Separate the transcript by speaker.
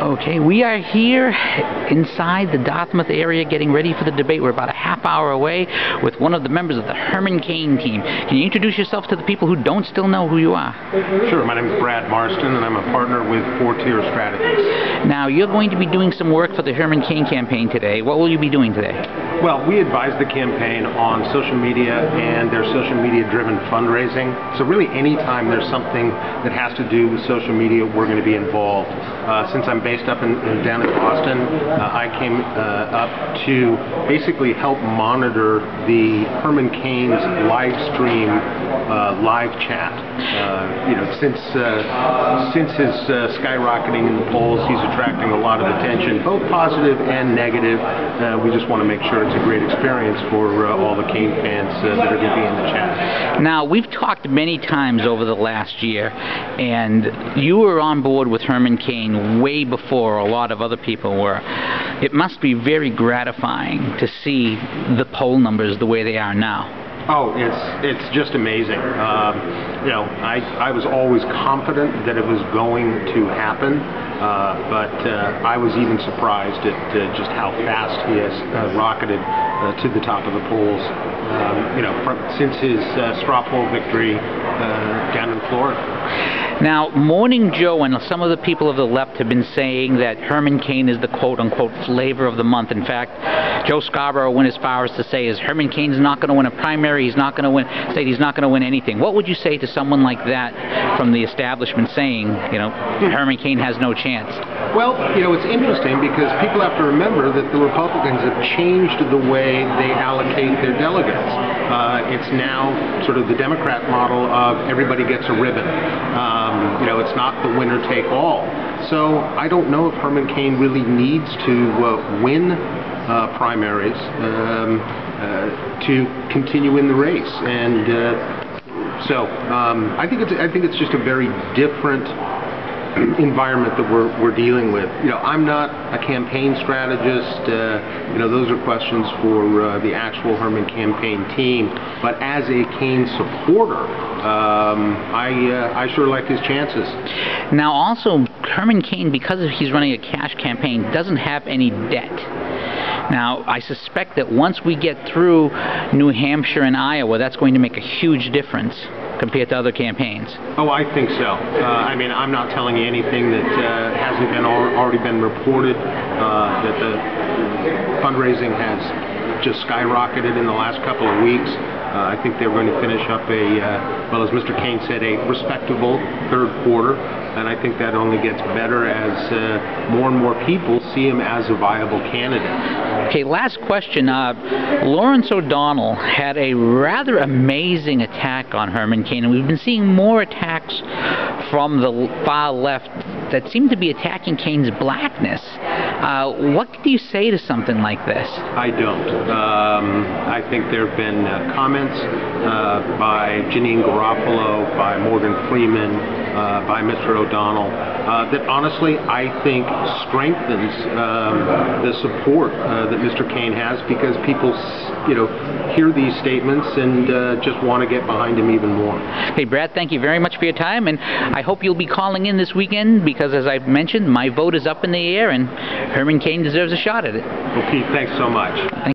Speaker 1: Okay, we are here inside the Dartmouth area getting ready for the debate. We're about a half hour away with one of the members of the Herman Cain team. Can you introduce yourself to the people who don't still know who you are?
Speaker 2: Sure, my name is Brad Marston and I'm a partner with Four-Tier Strategies.
Speaker 1: Now, you're going to be doing some work for the Herman Cain campaign today. What will you be doing today?
Speaker 2: Well, we advise the campaign on social media and their social media-driven fundraising. So really anytime there's something that has to do with social media, we're going to be involved. Since I'm based up down in Boston, I came up to basically help monitor the Herman Cain's live stream, live chat. Since his skyrocketing in the polls, he's attracting a lot of attention, both positive and negative. We just want to make sure it's a great experience for all the Cain fans that are going to be in the chat.
Speaker 1: Now, we've talked many times over the last year, and you were on board with Herman Cain way before a lot of other people were. It must be very gratifying to see the poll numbers the way they are now.
Speaker 2: Oh, it's just amazing. I was always confident that it was going to happen, but I was even surprised at just how fast he has rocketed to the top of the polls. Since his straw poll victory down in Florida.
Speaker 1: Now, Morning Joe and some of the people of the left have been saying that Herman Cain is the quote-unquote flavor of the month. In fact, Joe Scarborough went as far as to say, Herman Cain's not going to win a primary, he's not going to win, he's not going to win anything. What would you say to someone like that from the establishment saying, Herman Cain has no chance?
Speaker 2: Well, it's interesting because people have to remember that the Republicans have changed the way they allocate their delegates. It's now sort of the Democrat model of everybody gets a ribbon. It's not the winner take all. So I don't know if Herman Cain really needs to win primaries to continue in the race, and so I think it's just a very different environment that we're dealing with. I'm not a campaign strategist. Those are questions for the actual Herman campaign team. But as a Cain supporter, I sure like his chances.
Speaker 1: Now, also, Herman Cain, because he's running a cash campaign, doesn't have any debt. Now, I suspect that once we get through New Hampshire and Iowa, that's going to make a huge difference compared to other campaigns. Oh,
Speaker 2: I think so. I'm not telling you anything that hasn't already been reported, that the fundraising has just skyrocketed in the last couple of weeks. I think they're going to finish up well, as Mr. Cain said, a respectable third quarter, and I think that only gets better as more and more people see him as a viable candidate.
Speaker 1: Okay, last question. Lawrence O'Donnell had a rather amazing attack on Herman Cain, and we've been seeing more attacks from the far left that seem to be attacking Cain's blackness. What do you say to something like this?
Speaker 2: I don't. I think there have been comments by Janine Garofalo, by Morgan Freeman, by Mr. O'Donnell, that honestly I think strengthens the support that Mr. Cain has, because people, hear these statements and just want to get behind him even more.
Speaker 1: Hey, Brad, thank you very much for your time, and I hope you'll be calling in this weekend, because as I've mentioned, my vote is up in the air, and Herman Cain deserves a shot at it.
Speaker 2: Okay, thanks so much.